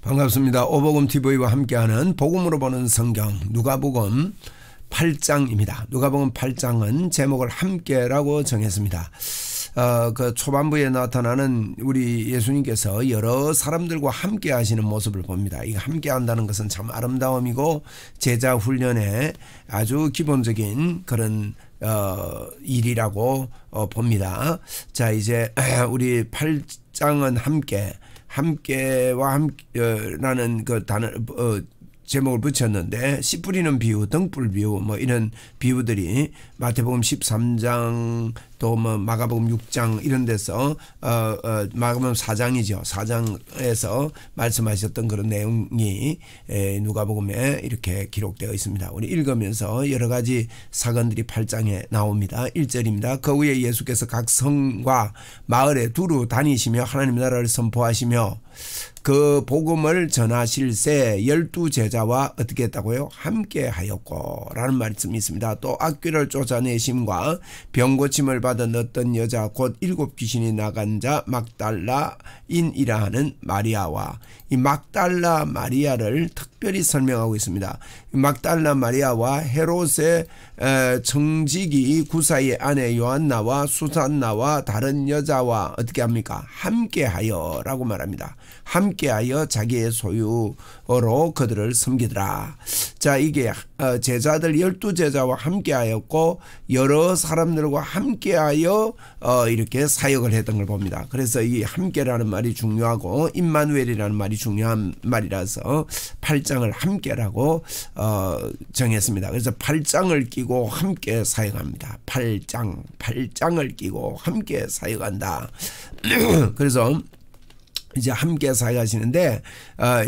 반갑습니다. 오복음 TV와 함께하는 복음으로 보는 성경 누가복음 8장입니다. 누가복음 8장은 제목을 함께라고 정했습니다. 그 초반부에 나타나는 우리 예수님께서 여러 사람들과 함께 하시는 모습을 봅니다. 이 함께 한다는 것은 참 아름다움이고 제자 훈련의 아주 기본적인 그런 일이라고 봅니다. 자, 이제 우리 8장은 함께와 함께라는 그 단어 제목을 붙였는데 씨 뿌리는 비유, 등불 비유 뭐 이런 비유들이 마태복음 13장 또 뭐 마가복음 6장 이런 데서 마가복음 4장이죠. 4장에서 말씀하셨던 그런 내용이 누가복음에 이렇게 기록되어 있습니다. 우리 읽으면서 여러 가지 사건들이 8장에 나옵니다. 1절입니다. 그 후에 예수께서 각 성과 마을에 두루 다니시며 하나님 나라를 선포하시며 그 복음을 전하실새 12제자와 어떻게 했다고요? 함께 하였고 라는 말씀이 있습니다. 또 악귀를 쫓아내심과 병고침을 받은 어떤 여자 곧 7 귀신이 나간 자 막달라인이라 하는 마리아와 이 막달라 마리아를 특별히 설명하고 있습니다. 막달라 마리아와 헤롯의 청지기 구사의 아내 요한나와 수산나와 다른 여자와 어떻게 합니까? 함께하여 라고 말합니다. 함께하여 자기의 소유로 그들을 섬기더라. 자, 이게 제자들 12제자와 함께하였고 여러 사람들과 함께하여 이렇게 사역을 했던 걸 봅니다. 그래서 이 함께라는 말이 중요하고 임마누엘이라는 말이 중요한 말이라서 8장을 함께라고 정했습니다. 그래서 8장을 끼고 함께 사역합니다. 8장을 끼고 함께 사역한다. 그래서 이제 함께 사역하시는데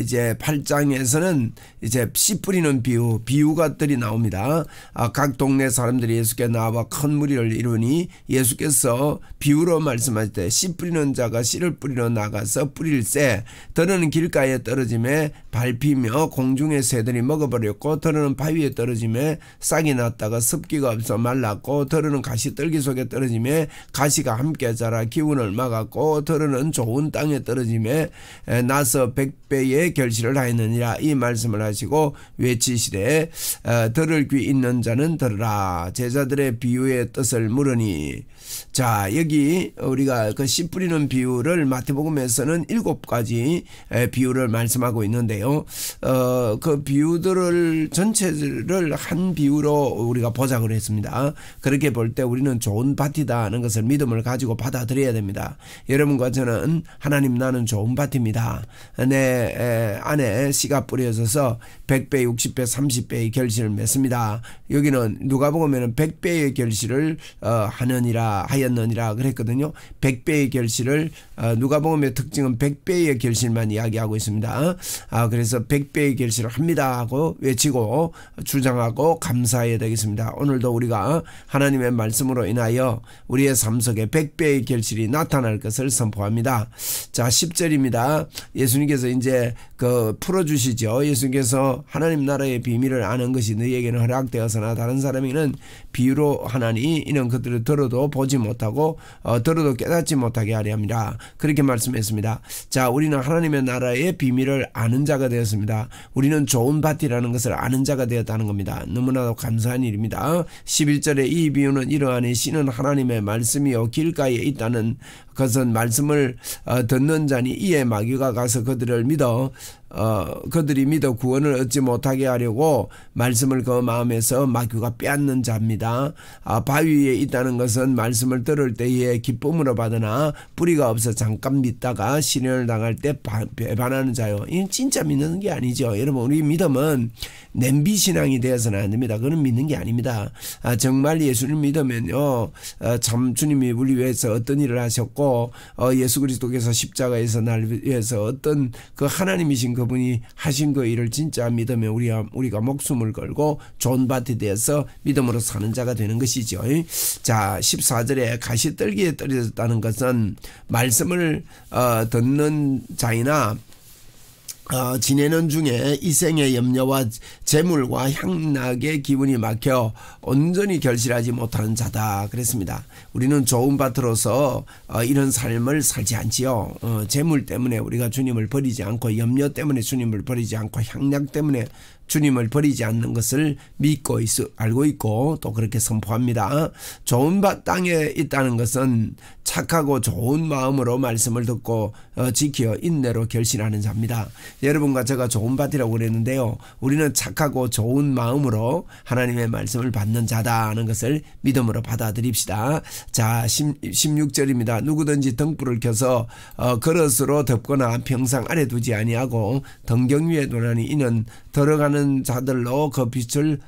이제 8장에서는 이제 씨 뿌리는 비유가들이 나옵니다. 각 동네 사람들이 예수께 나와 큰 무리를 이루니 예수께서 비유로 말씀하실 때 씨 뿌리는 자가 씨를 뿌리러 나가서 뿌릴새 더러는 길가에 떨어짐에 밟히며 공중의 새들이 먹어버렸고 더러는 바위에 떨어짐에 싹이 났다가 습기가 없어 말랐고 더러는 가시떨기 속에 떨어짐에 가시가 함께 자라 기운을 막았고 더러는 좋은 땅에 떨어짐에 나서 100배의 결실을 하였느니라. 이 말씀을 하시고 외치시되 들을 귀 있는 자는 들으라. 제자들의 비유의 뜻을 물으니. 자, 여기 우리가 그 씨 뿌리는 비유를 마태복음에서는 7가지 비유를 말씀하고 있는데요. 그 비유들을 전체를 한 비유로 우리가 보자고 했습니다. 그렇게 볼 때 우리는 좋은 밭이다 하는 것을 믿음을 가지고 받아들여야 됩니다. 여러분과 저는 하나님 나는 좋은 밭입니다. 내 안에 씨가 뿌려져서 100배, 60배, 30배의 결실을 맺습니다. 여기는 누가복음에는 100배의 결실을 하였느니라 그랬거든요. 100배의 결실을 누가복음의 특징은 100배의 결실만 이야기하고 있습니다. 그래서 100배의 결실을 합니다 하고 외치고 주장하고 감사해야 되겠습니다. 오늘도 우리가 하나님의 말씀으로 인하여 우리의 삶 속에 100배의 결실이 나타날 것을 선포합니다. 자, 10절입니다. 예수님께서 이제 풀어주시죠. 예수님께서 하나님 나라의 비밀을 아는 것이 너희에게는 허락되어서나 다른 사람에게는 비유로 하나니 이는 그들을 들어도 보지 못하고 들어도 깨닫지 못하게 하려 합니다. 그렇게 말씀했습니다. 자, 우리는 하나님의 나라의 비밀을 아는 자가 되었습니다. 우리는 좋은 밭이라는 것을 아는 자가 되었다는 겁니다. 너무나도 감사한 일입니다. 11절에 이 비유는 이러하니 씨는 하나님의 말씀이요 길가에 있다는 것은 말씀을 듣는 자니 이에 마귀가 가서 그들이 믿어 구원을 얻지 못하게 하려고 말씀을 그 마음에서 마귀가 빼앗는 자입니다. 바위에 있다는 것은 말씀을 들을 때에 기쁨으로 받으나 뿌리가 없어 잠깐 믿다가 시련을 당할 때 배반하는 자요. 이건 진짜 믿는 게 아니죠. 여러분, 우리 믿음은 냄비 신앙이 되어서는 안 됩니다. 그건 믿는 게 아닙니다. 정말 예수를 믿으면요, 참 주님이 우리 위해서 어떤 일을 하셨고 예수 그리스도께서 십자가에서 날 위해서 어떤 그 하나님이신 그분이 하신 그 일을 진짜 믿으면 우리가 목숨을 걸고 좋은 밭에 대해서 믿음으로 사는 자가 되는 것이죠. 자, 14절에 가시떨기에 떨어졌다는 것은 말씀을 듣는 자이나 지내는 중에 이생의 염려와 재물과 향락의 기분이 막혀 온전히 결실하지 못하는 자다 그랬습니다. 우리는 좋은 밭으로서 이런 삶을 살지 않지요. 재물 때문에 우리가 주님을 버리지 않고, 염려 때문에 주님을 버리지 않고, 향락 때문에 주님을 버리지 않는 것을 믿고 알고 있고 또 그렇게 선포합니다. 좋은 땅에 있다는 것은 착하고 좋은 마음으로 말씀을 듣고 지켜 인내로 결실하는 자입니다. 여러분과 제가 좋은 밭이라고 그랬는데요. 우리는 착하고 좋은 마음으로 하나님의 말씀을 받는 자다는 것을 믿음으로 받아들입시다. 자, 16절입니다. 누구든지 등불을 켜서 그릇으로 덮거나 평상 아래 두지 아니하고 등경 위에 두나니 이는 들어가는 자들로 그 빛을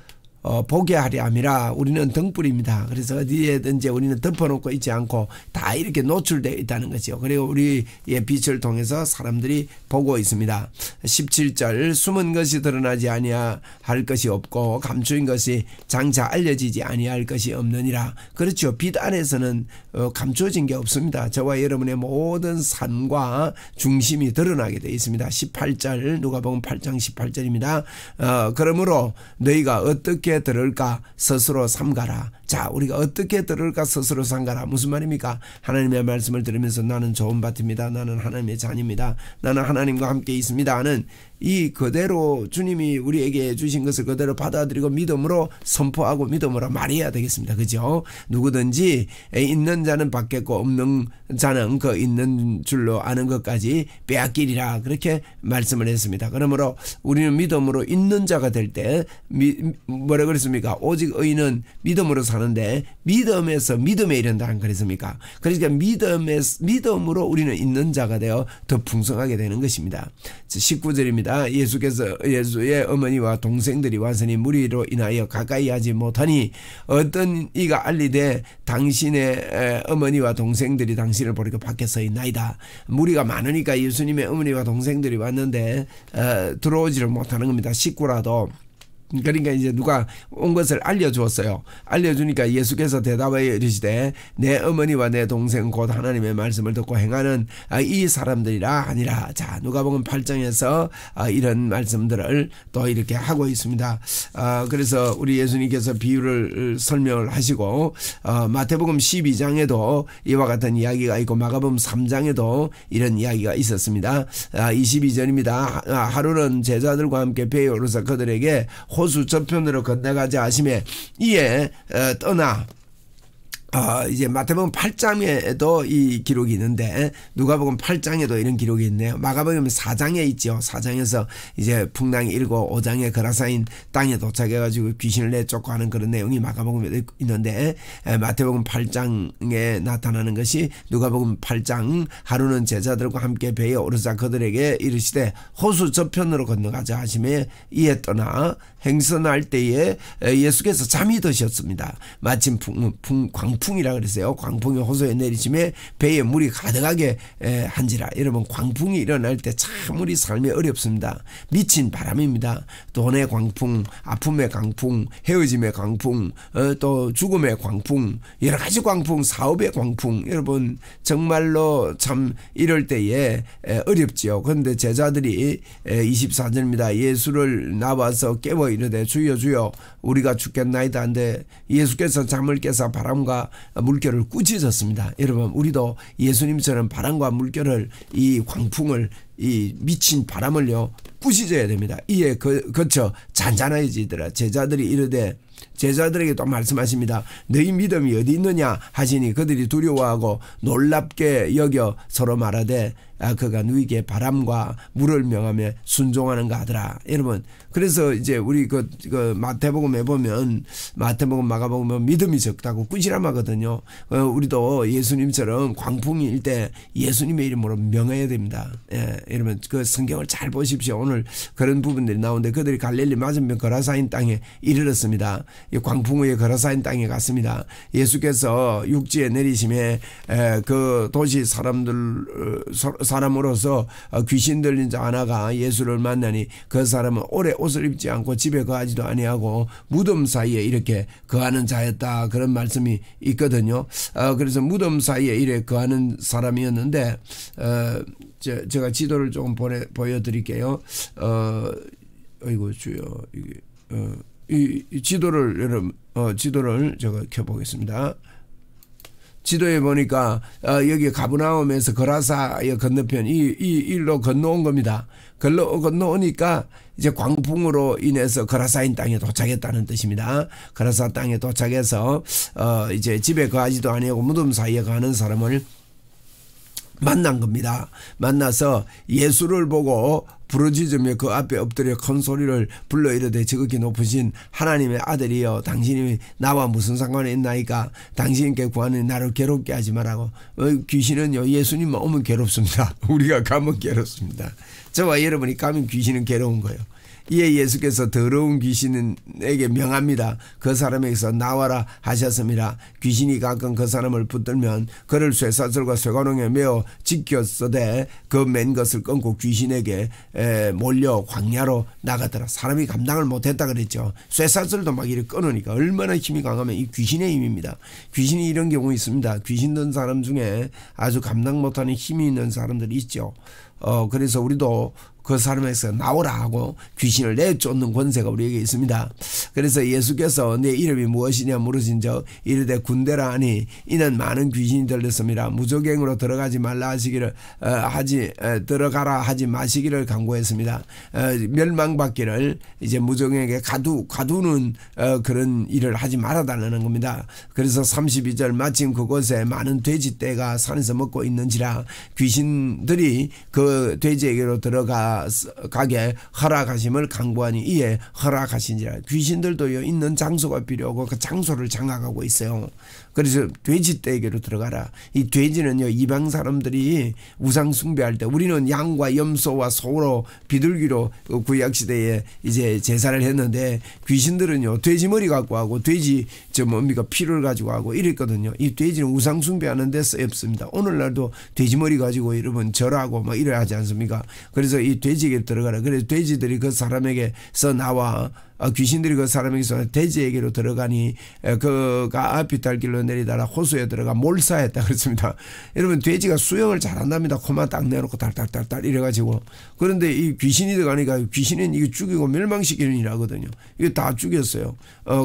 보게 하려 함이라. 우리는 등불입니다. 그래서 어디에든지 우리는 덮어놓고 있지 않고 다 이렇게 노출되어 있다는 거죠. 그리고 우리의 빛을 통해서 사람들이 보고 있습니다. 17절 숨은 것이 드러나지 아니할 것이 없고 감추인 것이 장차 알려지지 아니할 것이 없느니라. 그렇죠. 빛 안에서는 감추어진 게 없습니다. 저와 여러분의 모든 삶과 중심이 드러나게 되어 있습니다. 18절 누가복음 8장 18절입니다. 그러므로 너희가 어떻게 들을까 스스로 삼가라. 자, 우리가 어떻게 들을까 스스로 삼가라. 무슨 말입니까? 하나님의 말씀을 들으면서 나는 좋은 밭입니다. 나는 하나님의 자녀입니다. 나는 하나님과 함께 있습니다 하는 이 그대로 주님이 우리에게 주신 것을 그대로 받아들이고 믿음으로 선포하고 믿음으로 말해야 되겠습니다. 그죠? 누구든지 있는 자는 받겠고 없는 자는 그 있는 줄로 아는 것까지 빼앗기리라. 그렇게 말씀을 했습니다. 그러므로 우리는 믿음으로 있는 자가 될 때 뭐라 그랬습니까? 오직 의인은 믿음으로 사는데 믿음에서 믿음에 이른다는 그랬습니까? 그러니까 믿음으로 우리는 있는 자가 되어 더 풍성하게 되는 것입니다. 19절입니다. 예수의 어머니와 동생들이 와서니 무리로 인하여 가까이 하지 못하니 어떤 이가 알리되 당신의 어머니와 동생들이 당신을 보리고 밖에 서 있나이다. 무리가 많으니까 예수님의 어머니와 동생들이 왔는데 들어오지를 못하는 겁니다. 식구라도. 그러니까 이제 누가 온 것을 알려주었어요. 알려주니까 예수께서 대답하여 이르시되 내 어머니와 내 동생 곧 하나님의 말씀을 듣고 행하는 이 사람들이라 하니라. 자, 누가복음 8장에서 이런 말씀들을 또 이렇게 하고 있습니다. 그래서 우리 예수님께서 비유를 설명을 하시고 마태복음 12장에도 이와 같은 이야기가 있고 마가복음 3장에도 이런 이야기가 있었습니다. 22절입니다. 하루는 제자들과 함께 배에 오르사 그들에게 호수 저편으로 건너가자 하심에 이에 떠나 이제 마태복음 8장에도 이 기록이 있는데 누가복음 8장에도 이런 기록이 있네요. 마가복음 4장에 있죠. 4장에서 이제 풍랑이 일고 5장에 거라사인 땅에 도착해가지고 귀신을 내쫓고 하는 그런 내용이 마가복음에 있는데 마태복음 8장에 나타나는 것이 누가복음 8장 하루는 제자들과 함께 배에 오르사 그들에게 이르시되 호수 저편으로 건너가자 하심에 이에 떠나 행선할 때에 예수께서 잠이 드셨습니다. 마침 광풍이라 그랬어요. 광풍이 호수에 내리심에 배에 물이 가득하게 한지라. 여러분, 광풍이 일어날 때 참 우리 삶이 어렵습니다. 미친 바람입니다. 돈의 광풍, 아픔의 광풍, 헤어짐의 광풍, 또 죽음의 광풍, 여러 가지 광풍, 사업의 광풍. 여러분 정말로 참 이럴 때에 어렵지요. 그런데 제자들이 24절입니다. 예수를 나와서 깨워 이르되 주여 주여 우리가 죽겠나이다 한데 예수께서 잠을 깨서 바람과 물결을 꾸짖었습니다. 여러분, 우리도 예수님처럼 바람과 물결을, 이 광풍을, 이 미친 바람을요 꾸짖어야 됩니다. 이에 거쳐 잔잔해지더라. 제자들이 이르되 제자들에게 또 말씀하십니다. 너희 믿음이 어디 있느냐 하시니 그들이 두려워하고 놀랍게 여겨 서로 말하되 그가 누이게 바람과 물을 명하며 순종하는가 하더라. 여러분, 그래서 이제 우리 그 마태복음에 보면 마태복음 마가복음 보면 믿음이 적다고 꾸지람하거든요. 우리도 예수님처럼 광풍이 일 때 예수님의 이름으로 명해야 됩니다. 여러분 그 성경을 잘 보십시오. 오늘 그런 부분들이 나오는데 그들이 갈릴리 맞은편 거라사인 땅에 이르렀습니다. 이 광풍 후에 거라사인 땅에 갔습니다. 예수께서 육지에 내리심에 그 도시 사람으로서 귀신 들린 자 하나가 예수를 만나니 그 사람은 오래 옷을 입지 않고 집에 거하지도 아니하고 무덤 사이에 이렇게 거하는 자였다. 그런 말씀이 있거든요. 그래서 무덤 사이에 이렇게 거하는 사람이었는데 제가 지도를 조금 보여드릴게요. 아이고 주여 이게 이 지도를 여러분 지도를 제가 켜보겠습니다. 지도에 보니까 여기 가브나움에서 거라사의 건너편 이 일로 건너온 겁니다. 건너오니까 이제 광풍으로 인해서 거라사인 땅에 도착했다는 뜻입니다. 거라사 땅에 도착해서 이제 집에 거하지도 아니하고 무덤 사이에 가는 사람을 만난 겁니다. 만나서 예수를 보고 부르짖으며 그 앞에 엎드려 큰 소리를 불러 이르되 지극히 높으신 하나님의 아들이여 당신이 나와 무슨 상관이 있나이까 당신께 구하는 나를 괴롭게 하지 말라고. 귀신은요 예수님만 오면 괴롭습니다. 우리가 가면 괴롭습니다. 저와 여러분이 가면 귀신은 괴로운 거예요. 이에 예수께서 더러운 귀신에게 명합니다. 그 사람에게서 나와라 하셨습니다. 귀신이 가끔 그 사람을 붙들면 그를 쇠사슬과 쇠가롱에 메어 지켰으되 그 맨 것을 끊고 귀신에게 몰려 광야로 나가더라. 사람이 감당을 못했다 그랬죠. 쇠사슬도 막 이렇게 끊으니까 얼마나 힘이 강하면 이 귀신의 힘입니다. 귀신이 이런 경우 있습니다. 귀신 든 사람 중에 아주 감당 못하는 힘이 있는 사람들이 있죠. 그래서 우리도 그 사람에서 나오라 하고 귀신을 내쫓는 권세가 우리에게 있습니다. 그래서 예수께서 내 이름이 무엇이냐 물으신적 이르되 군대라 하니 이는 많은 귀신이 들렸습니다. 무저갱으로 들어가지 말라 하시기를 들어가라 하지 마시기를 강구했습니다. 멸망받기를 이제 무저갱에게 가두는 그런 일을 하지 말아달라는 겁니다. 그래서 32절 마침 그곳에 많은 돼지떼가 산에서 먹고 있는지라 귀신들이 그 돼지에게로 가게 허락하심을 강구하니 이에 허락하신지라. 귀신들도요 있는 장소가 필요하고 그 장소를 장악하고 있어요. 그래서 돼지떼에게로 들어가라. 이 돼지는요 이방 사람들이 우상 숭배할 때 우리는 양과 염소와 소로 비둘기로 구약시대에 이제 제사를 했는데 귀신들은요 돼지 머리 갖고 하고 돼지 피를 가지고 하고 이랬거든요. 이 돼지는 우상 숭배하는 데 쓰였습니다. 오늘날도 돼지 머리 가지고 여러분 절하고 막 이래야 하지 않습니까? 그래서 이 돼지에게 들어가라. 그래서 돼지들이 그 사람에게서 나와 귀신들이 그 사람에게서 돼지에게로 들어가니 그가 비탈길로 내리다가 호수에 들어가 몰사했다 그랬습니다. 여러분 돼지가 수영을 잘한답니다. 코만 딱 내놓고 달달달달 이래가지고. 그런데 이 귀신이 들어가니까 귀신은 이거 죽이고 멸망시키는 일 하거든요. 이거 다 죽였어요.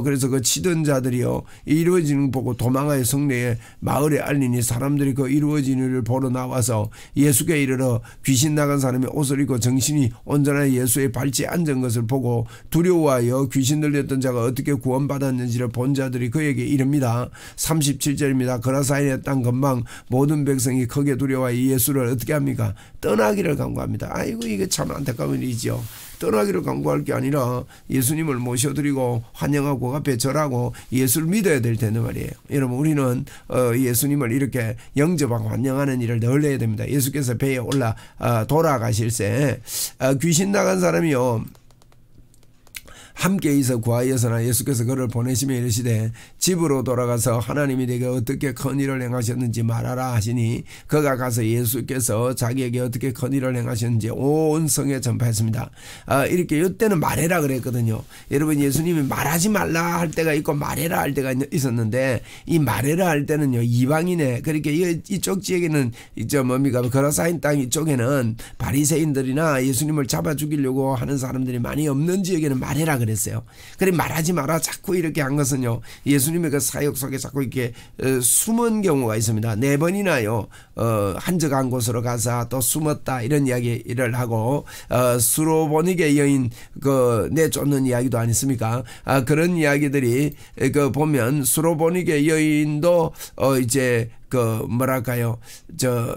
그래서 그 치던 자들이요 이루어지는 거 보고 도망하여 성내에 마을에 알리니 사람들이 그 이루어지는 일을 보러 나와서 예수께 이르러 귀신 나간 사람이 옷을 입고 정신이 온전한 예수의 발치에 앉은 것을 보고 두려워하여 귀신 들렸던 자가 어떻게 구원받았는지를 본 자들이 그에게 이릅니다. 37절입니다. 거라사인의 땅 건방 모든 백성이 크게 두려워하여 예수를 어떻게 합니까? 떠나기를 강구합니다. 아이고 이게 참 안타까운 일이죠. 떠나기를 강구할 게 아니라 예수님을 모셔드리고 환영하고 그 앞에 절하고 예수를 믿어야 될 텐데 말이에요. 여러분 우리는 예수님을 이렇게 영접하고 환영하는 일을 늘 해야 됩니다. 예수께서 배에 올라 돌아가실새 귀신 나간 사람이요 함께 있어 구하여서나 예수께서 그를 보내시며 이르시되 집으로 돌아가서 하나님이 내게 어떻게 큰 일을 행하셨는지 말하라 하시니 그가 가서 예수께서 자기에게 어떻게 큰 일을 행하셨는지 온 성에 전파했습니다. 이렇게 이때는 말해라 그랬거든요. 여러분 예수님이 말하지 말라 할 때가 있고 말해라 할 때가 있었는데 이 말해라 할 때는요 이방인의 그렇게 이쪽 지역에는 거라사인 땅 이쪽에는 바리새인들이나 예수님을 잡아 죽이려고 하는 사람들이 많이 없는 지역에는 말해라 그랬어요. 그래 말하지 마라 자꾸 이렇게 한 것은요 예수님의 그 사역 속에 자꾸 이렇게 숨은 경우가 있습니다. 4번이나요 한적한 곳으로 가서 또 숨었다 이런 이야기를 하고 수로보니게 여인 그 내쫓는 이야기도 아니습니까? 그런 이야기들이 그 보면 수로보니게 여인도 이제 그 뭐랄까요 저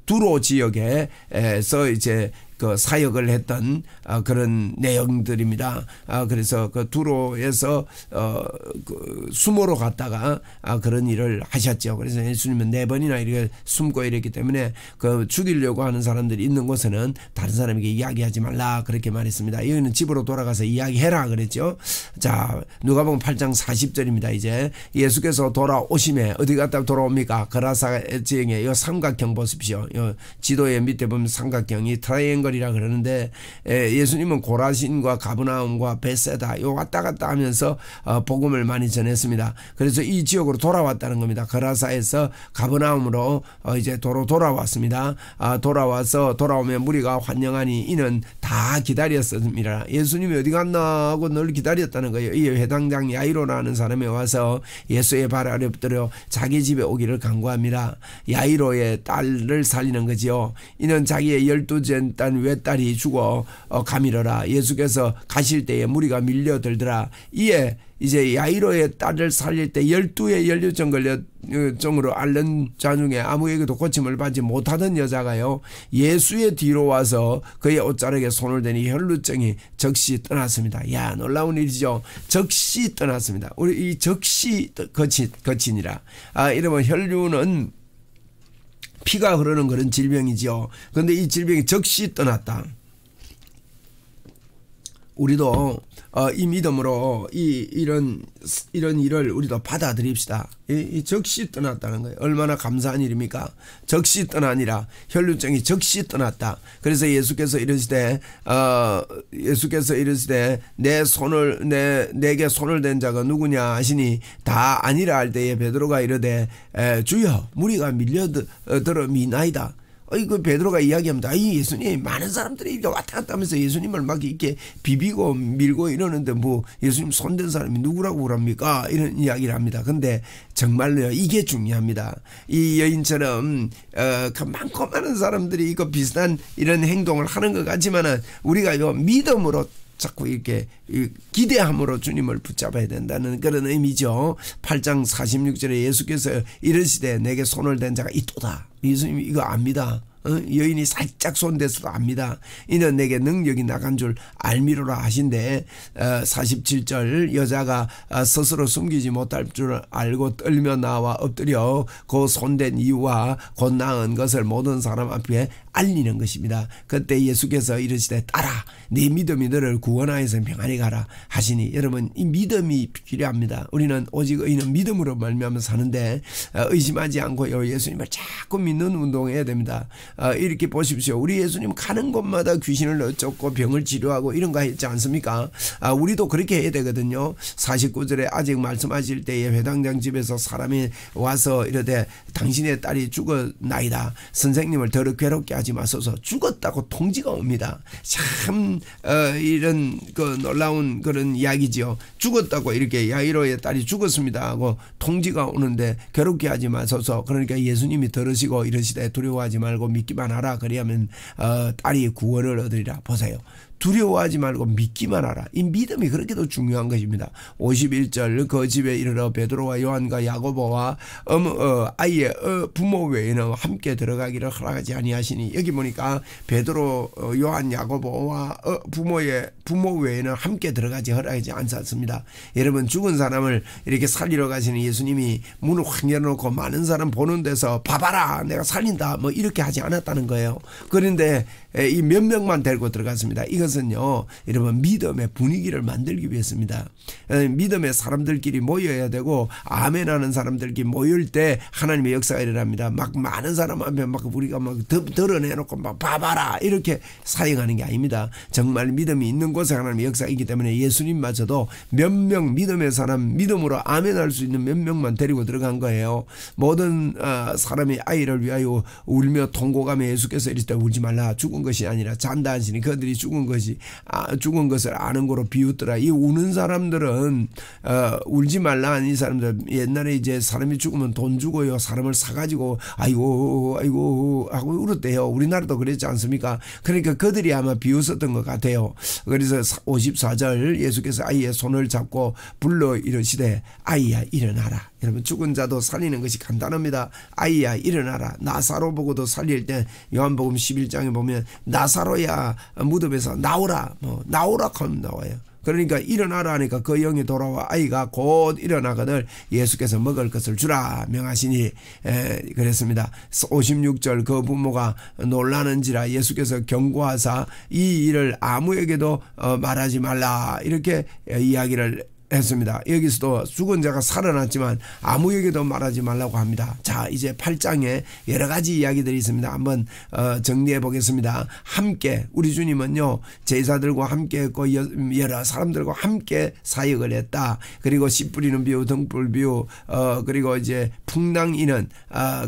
두로 지역에서 이제 그 사역을 했던 그런 내용들입니다. 그래서 그 두로에서 그 수모로 갔다가 그런 일을 하셨죠. 그래서 예수님은 4번이나 이렇게 숨고 이랬기 때문에 그 죽이려고 하는 사람들이 있는 곳에는 다른 사람에게 이야기하지 말라 그렇게 말했습니다. 여기는 집으로 돌아가서 이야기해라 그랬죠. 자, 누가복음 8장 40절입니다. 이제 예수께서 돌아오심에 어디 갔다 돌아옵니까? 거라사 지역에 이 삼각형 보십시오. 이 지도의 밑에 보면 삼각형이 트라이앵글이라 그러는데 예수님은 고라신과 가브나움과 베세다 요 왔다 갔다 하면서 복음을 많이 전했습니다. 그래서 이 지역으로 돌아왔다는 겁니다. 거라사에서 가브나움으로 이제 도로 돌아왔습니다. 돌아오면 무리가 환영하니 이는 다 기다렸습니다. 예수님이 어디 갔나 하고 늘 기다렸다는 거예요. 이 회당장 야이로라는 사람이 와서 예수의 발 아래 엎드려 자기 집에 오기를 간구합니다. 야이로의 딸을 살리는 거지요. 이는 자기의 12째 딸 외딸이 죽어 가밀어라. 예수께서 가실 때에 무리가 밀려들더라. 이에 이제 야이로의 딸을 살릴 때 12의 혈류증으로 앓는 자 중에 아무에게도 고침을 받지 못하던 여자가요, 예수의 뒤로 와서 그의 옷자락에 손을 대니 혈류증이 즉시 떠났습니다. 야, 놀라운 일이죠. 즉시 떠났습니다. 우리 이 즉시 거치니라. 이러면 혈류는 피가 흐르는 그런 질병이죠. 그런데 이 질병이 즉시 떠났다. 우리도 이 믿음으로 이런 일을 우리도 받아들입시다. 이 즉시 떠났다는 거예요. 얼마나 감사한 일입니까? 즉시 떠나니라. 혈류증이 즉시 떠났다. 그래서 예수께서 이르시되 내게 손을 댄 자가 누구냐 하시니 다 아니라 할 때에 베드로가 이르되 주여 무리가 밀려들어 미나이다. 그 베드로가 이야기합니다. 예수님 많은 사람들이 이렇게 왔다 갔다 하면서 예수님을 막 이렇게 비비고 밀고 이러는데 뭐 예수님 손댄 사람이 누구라고 그럽니까? 이런 이야기를 합니다. 근데 정말로요, 이게 중요합니다. 이 여인처럼 그 많고 많은 사람들이 이거 비슷한 이런 행동을 하는 것 같지만은 우리가 요 믿음으로 자꾸 이렇게 기대함으로 주님을 붙잡아야 된다는 그런 의미죠. 8장 46절에 예수께서 이르시되 내게 손을 댄 자가 있도다. 예수님이 이거 압니다. 여인이 살짝 손댔어도 압니다. 이는 내게 능력이 나간 줄 알미로라 하신데 47절 여자가 스스로 숨기지 못할 줄 알고 떨며 나와 엎드려 그 손댄 이유와 곧 나은 것을 모든 사람 앞에 알리는 것입니다. 그때 예수께서 이르시되 따라 네 믿음이 너를 구원하여서 평안히 가라 하시니, 여러분 이 믿음이 필요합니다. 우리는 오직 의인은 믿음으로 말미암아 사는데 의심하지 않고 예수님을 자꾸 믿는 운동해야 됩니다. 이렇게 보십시오. 우리 예수님 가는 곳마다 귀신을 쫓고 병을 치료하고 이런 거 했지 않습니까? 우리도 그렇게 해야 되거든요. 49절에 아직 말씀하실 때에 회당장 집에서 사람이 와서 이르되 당신의 딸이 죽었나이다. 선생님을 더러 괴롭게 하지 마소서. 죽었다고 통지가 옵니다. 참 이런 그 놀라운 그런 이야기지요. 죽었다고 이렇게 야이로의 딸이 죽었습니다 하고 통지가 오는데 괴롭게 하지 마소서. 그러니까 예수님이 들으시고 이러시되 두려워하지 말고 믿기만 하라. 그리하면 딸이 구원을 얻으리라. 보세요. 두려워하지 말고 믿기만 하라. 이 믿음이 그렇게도 중요한 것입니다. 51절 그 집에 이르러 베드로와 요한과 야고보와 아이의 부모 외에는 함께 들어가기를 허락하지 아니하시니, 여기 보니까 베드로 요한 야고보와 부모 외에는 함께 들어가지 허락하지 않습니다. 여러분 죽은 사람을 이렇게 살리러 가시는 예수님이 문을 확 열어놓고 많은 사람 보는 데서 봐봐라 내가 살린다 뭐 이렇게 하지 않았다는 거예요. 그런데 이 몇 명만 데리고 들어갔습니다. 이것은요 여러분 믿음의 분위기를 만들기 위해서입니다. 믿음의 사람들끼리 모여야 되고 아멘하는 사람들끼리 모일 때 하나님의 역사가 일어납니다. 막 많은 사람 앞에 막 우리가 막 드러내놓고 막 봐봐라 이렇게 사용하는 게 아닙니다. 정말 믿음이 있는 곳에 하나님의 역사이기 때문에 예수님마저도 몇 명 믿음의 사람 믿음으로 아멘할 수 있는 몇 명만 데리고 들어간 거예요. 모든 사람이 아이를 위하여 울며 통곡하며 예수께서 이르시되 울지 말라. 죽은 것이 아니라 잔다 하시니 그들이 죽은 것을 아는 거로 비웃더라. 이 우는 사람들은 울지 말라 하는 이 사람들, 옛날에 이제 사람이 죽으면 돈 주고요 사람을 사가지고 아이고 하고 울었대요. 우리나라도 그랬지 않습니까? 그러니까 그들이 아마 비웃었던 것 같아요. 그래서 54절 예수께서 아이의 손을 잡고 불러 이르시되 아이야 일어나라. 여러분 죽은 자도 살리는 것이 간단합니다. 아이야 일어나라. 나사로 보고도 살릴 때 요한복음 11장에 보면 나사로야 무덤에서 나오라 나오라 하면 나와요. 그러니까 일어나라 하니까 그 영이 돌아와 아이가 곧 일어나거늘 예수께서 먹을 것을 주라 명하시니 그랬습니다. 56절 그 부모가 놀라는지라 예수께서 경고하사 이 일을 아무에게도 말하지 말라 이렇게 이야기를 했습니다. 여기서도 죽은 자가 살아났지만 아무에게도 말하지 말라고 합니다. 자, 이제 8장에 여러 가지 이야기들이 있습니다. 한번 정리해 보겠습니다. 함께 우리 주님은요 제자들과 함께 했고 여러 사람들과 함께 사역을 했다. 그리고 씨 뿌리는 비유, 등불 비유, 그리고 이제 풍랑이는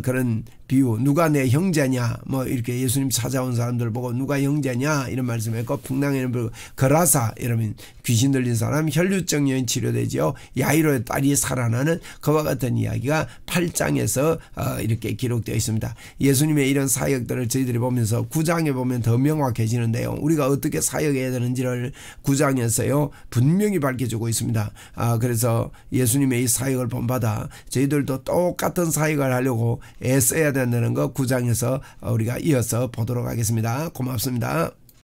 그런 비유, 누가 내 형제냐 뭐 이렇게 예수님 찾아온 사람들 보고 누가 형제냐 이런 말씀했고, 풍랑에는 거라사 이러면 귀신 들린 사람, 혈류증 여인 치료되지요, 야이로의 딸이 살아나는 그와 같은 이야기가 8장에서 이렇게 기록되어 있습니다. 예수님의 이런 사역들을 저희들이 보면서 9장에 보면 더 명확해지는데요, 우리가 어떻게 사역해야 되는지를 9장에서요 분명히 밝혀주고 있습니다. 그래서 예수님의 이 사역을 본받아 저희들도 똑같은 사역을 하려고 애써야 된다는 거 9장에서 우리가 이어서 보도록 하겠습니다. 고맙습니다.